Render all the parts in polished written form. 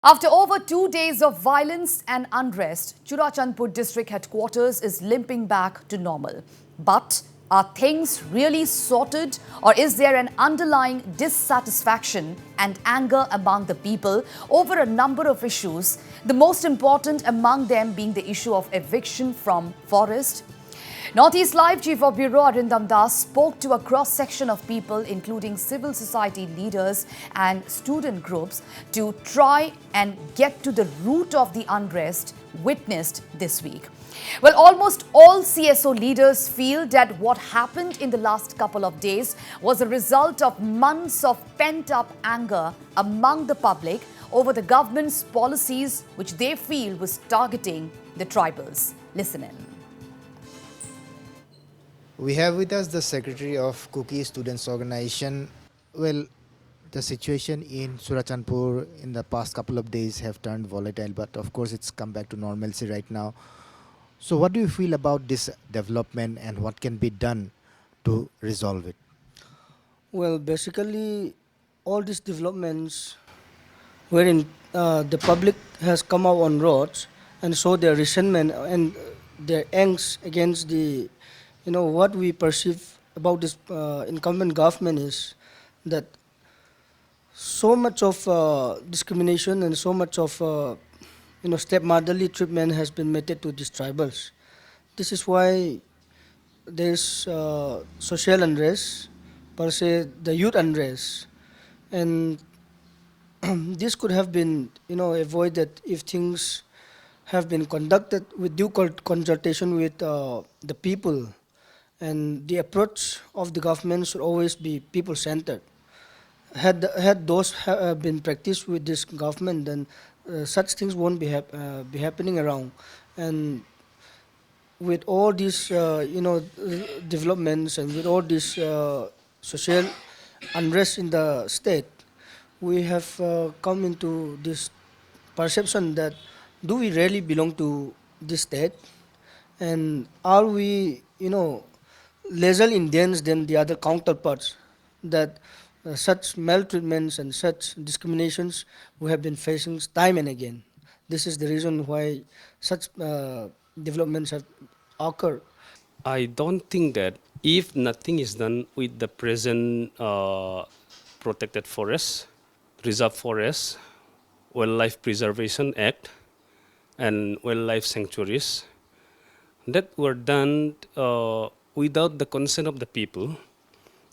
After over 2 days of violence and unrest, Churachandpur district headquarters is limping back to normal. But are things really sorted, or is there an underlying dissatisfaction and anger among the people over a number of issues, the most important among them being the issue of eviction from forest? Northeast Live Chief of Bureau Arindam Das spoke to a cross-section of people, including civil society leaders and student groups, to try and get to the root of the unrest witnessed this week. Well, almost all CSO leaders feel that what happened in the last couple of days was a result of months of pent-up anger among the public over the government's policies, which they feel was targeting the tribals. Listen in. We have with us the Secretary of Cookie Students Organization. Well, the situation in Churachandpur in the past couple of days have turned volatile, but of course it's come back to normalcy right now. So what do you feel about this development and what can be done to resolve it? Well, basically, all these developments wherein the public has come out on roads and show their resentment and their angst against what we perceive about this incumbent government is that so much of discrimination and so much of stepmotherly treatment has been meted to these tribals. This is why there's social unrest, per se the youth unrest, and this could have been avoided if things have been conducted with due consultation with the people. And the approach of the government should always be people-centered. Had those been practiced with this government, then such things won't be happening around. And with all these developments and with all this social unrest in the state, we have come into this perception that do we really belong to this state, and are we lesser Indians than the other counterparts that such maltreatments and such discriminations we have been facing time and again. This is the reason why such developments have occurred. I don't think that if nothing is done with the present protected forests, reserve forests, Wildlife Preservation Act, and wildlife sanctuaries, that were done without the consent of the people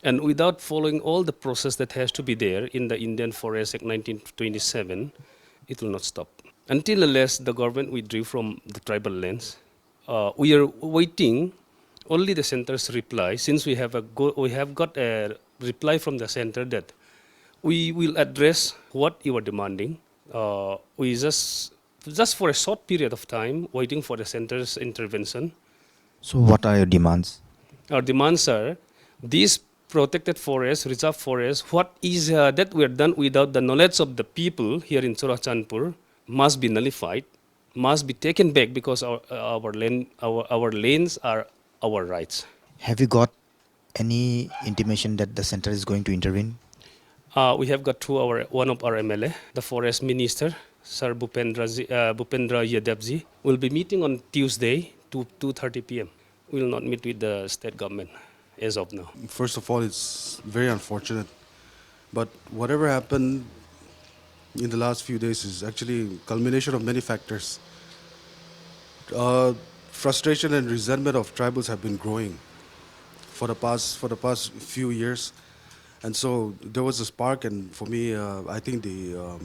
and without following all the process that has to be there in the Indian Forest Act 1927, it will not stop. Until unless the government withdrew from the tribal lands, we are waiting only the center's reply, since we have got a reply from the center that we will address what you are demanding. We just for a short period of time waiting for the center's intervention. So what are your demands? Our demands are these protected forests, reserve forests, what is that we are done without the knowledge of the people here in Churachandpur must be nullified, must be taken back, because our lands are our rights. Have you got any intimation that the center is going to intervene? We have got through one of our MLA, the forest minister, Sir 𝗡𝗢𝗥𝗧𝗛𝗏, will be meeting on Tuesday to 2:30 p.m. We will not meet with the state government as of now. First of all, it's very unfortunate. But whatever happened in the last few days is actually a culmination of many factors. Frustration and resentment of tribals have been growing for the past few years. And so there was a spark, and for me, I think the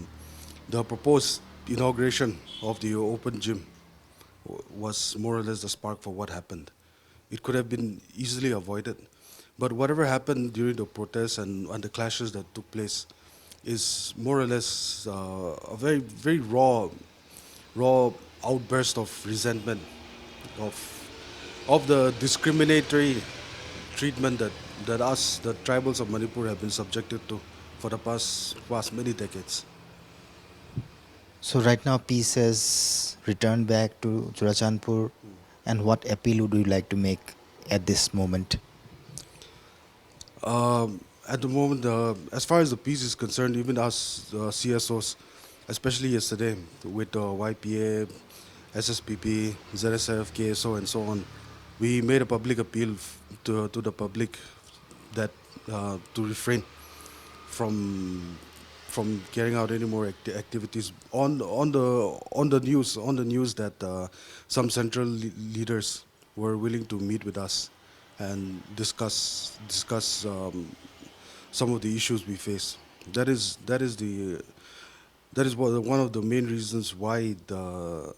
proposed inauguration of the open gym was more or less the spark for what happened. It could have been easily avoided. But whatever happened during the protests and the clashes that took place is more or less a very, very raw outburst of resentment of the discriminatory treatment that us, the tribals of Manipur, have been subjected to for the past many decades. So right now peace has returned back to Churachandpur, and what appeal would you like to make at this moment? At the moment, as far as the peace is concerned, even us CSOs, especially yesterday with YPA, SSPP, ZSF, KSO, and so on. We made a public appeal to the public that to refrain from carrying out any more activities on the news that some central leaders were willing to meet with us and discuss some of the issues we face. That is one of the main reasons why the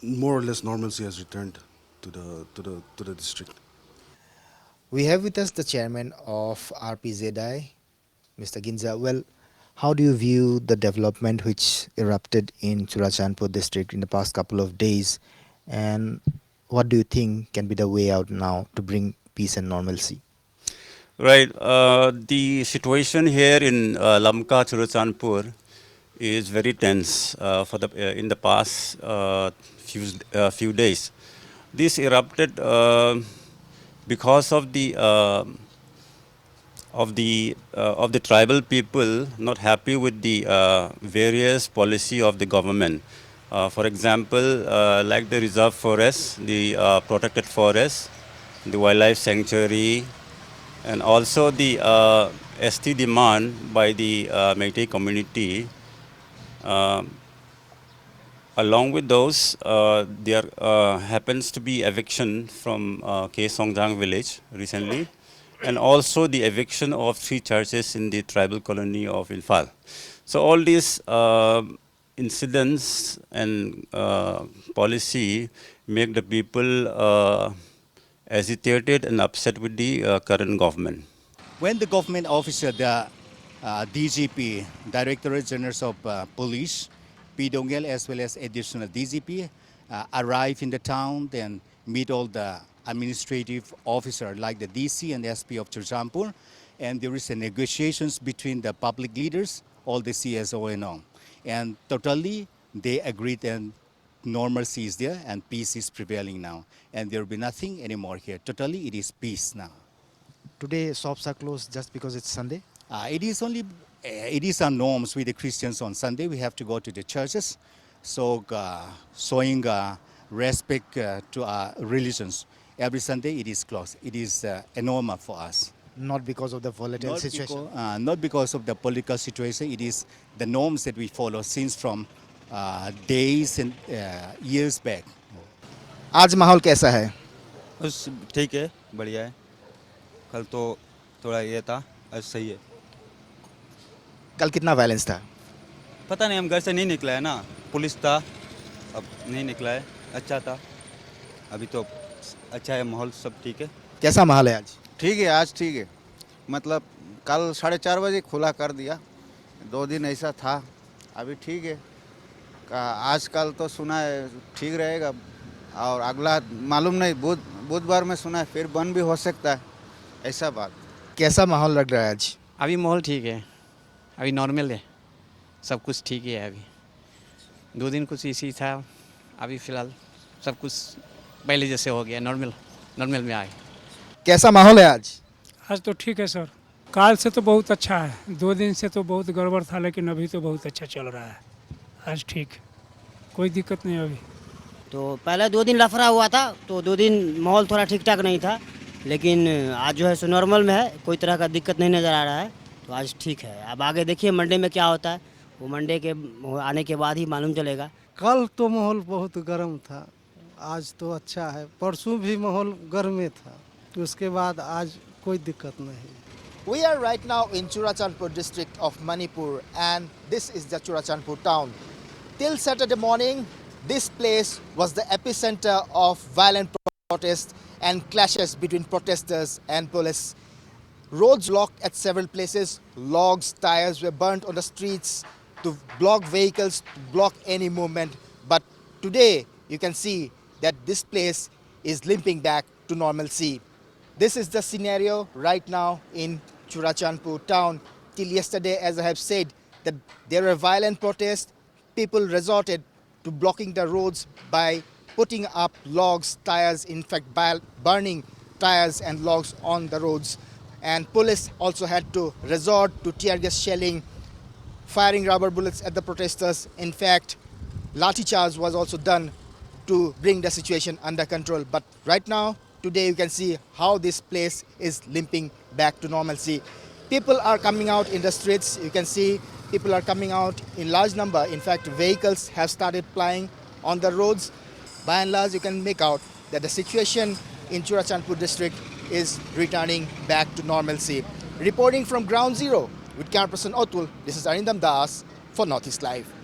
more or less normalcy has returned to the district. We have with us the chairman of 𝗡𝗢𝗥𝗧𝗛𝗘, Mr. Ginza. Well, how do you view the development which erupted in Churachandpur district in the past couple of days, and what do you think can be the way out now to bring peace and normalcy? Right. The situation here in Lamka, Churachandpur is very tense for the in the past few days. This erupted because of the tribal people not happy with the various policy of the government. For example, like the reserve forest, the protected forest, the wildlife sanctuary, and also the ST demand by the Meitei community. Along with those, there happens to be eviction from 𝗡𝗢𝗥𝗧𝗛𝗡𝗥 village recently, and also the eviction of 3 churches in the tribal colony of Ilfal. So all these incidents and policy make the people agitated and upset with the current government. When the government officer, the DGP, Directorate General of Police, Pidongel as well as additional DGP, arrive in the town, then meet all the administrative officer like the DC and SP of Churachandpur, and there is a negotiations between the public leaders, all the CSO and all. And totally they agreed and normalcy is there and peace is prevailing now. And there will be nothing anymore here. Totally it is peace now. Today shops are closed just because it's Sunday? It is our norms with the Christians on Sunday. We have to go to the churches, so showing respect to our religions. Every Sunday it is closed. It is a normal for us. Not because of the volatile situation? Not because of the political situation. It is the norms that we follow since from days and years back. आज माहौल कैसा है? बस ठीक है, बढ़िया है। कल तो थोड़ा ये था, आज सही है। कल कितना वायलेंस था? पता नहीं, हम घर से नहीं निकला है ना, पुलिस था, अब नहीं निकला है, अच्छा था। अभी तो अच्छा है, माहौल सब ठीक है। कैसा माहौल है आज? ठीक है, आज ठीक है। मतलब कल 4:30 बजे खुला कर दिया, 2 दिन ऐसा था, अभी ठीक है। आजकल तो सुना है ठीक रहेगा, और अगला मालूम नहीं, बुधवार में सुना है फिर बंद भी हो सकता है, ऐसा बात। कैसा माहौल लग रहा है आज? अभी माहौल ठीक है, अभी नॉर्मल है, सब कुछ ठीक ही है। अभी 2 दिन कुछ इसी था, अभी फ़िलहाल सब कुछ पहले जैसे हो गया, नॉर्मल में आए। कैसा माहौल है आज? आज तो ठीक है सर, काल से तो बहुत अच्छा है। 2 दिन से तो बहुत गड़बड़ था, लेकिन अभी तो बहुत अच्छा चल रहा है। आज ठीक, कोई दिक्कत नहीं अभी। तो पहले 2 दिन लफड़ा हुआ था, तो 2 दिन माहौल थोड़ा ठीक ठाक नहीं था, लेकिन आज जो है सो नॉर्मल में है, कोई तरह का दिक्कत नहीं नज़र आ रहा है, तो आज ठीक है। अब आगे देखिए मंडे में क्या होता है, वो मंडे के आने के बाद ही मालूम चलेगा। कल तो माहौल बहुत गर्म था, आज तो अच्छा है। परसों भी माहौल गर्म में था, तो उसके बाद आज कोई दिक्कत नहीं। We are right now in Churachandpur district of Manipur, and this is the Churachandpur town. Till Saturday morning, this place was the epicenter of violent protests and clashes between protesters and police. Roads blocked at several places, logs, tires were burnt on the streets to block vehicles, to block any movement. But today, you can see that this place is limping back to normalcy. This is the scenario right now in Churachandpur town. Till yesterday, as I have said, that there were violent protests. People resorted to blocking the roads by putting up logs, tires, in fact by burning tires and logs on the roads. And police also had to resort to tear gas shelling firing rubber bullets at the protesters. In fact, lathi charge was also done to bring the situation under control. But right now, today you can see how this place is limping back to normalcy. People are coming out in the streets. You can see people are coming out in large number. In fact, vehicles have started plying on the roads. By and large, you can make out that the situation in Churachandpur district is returning back to normalcy. Reporting from Ground Zero with cameraperson Otul, this is 𝗟𝗓𝗡𝗥𝗧𝗛𝗏 for Northeast Live.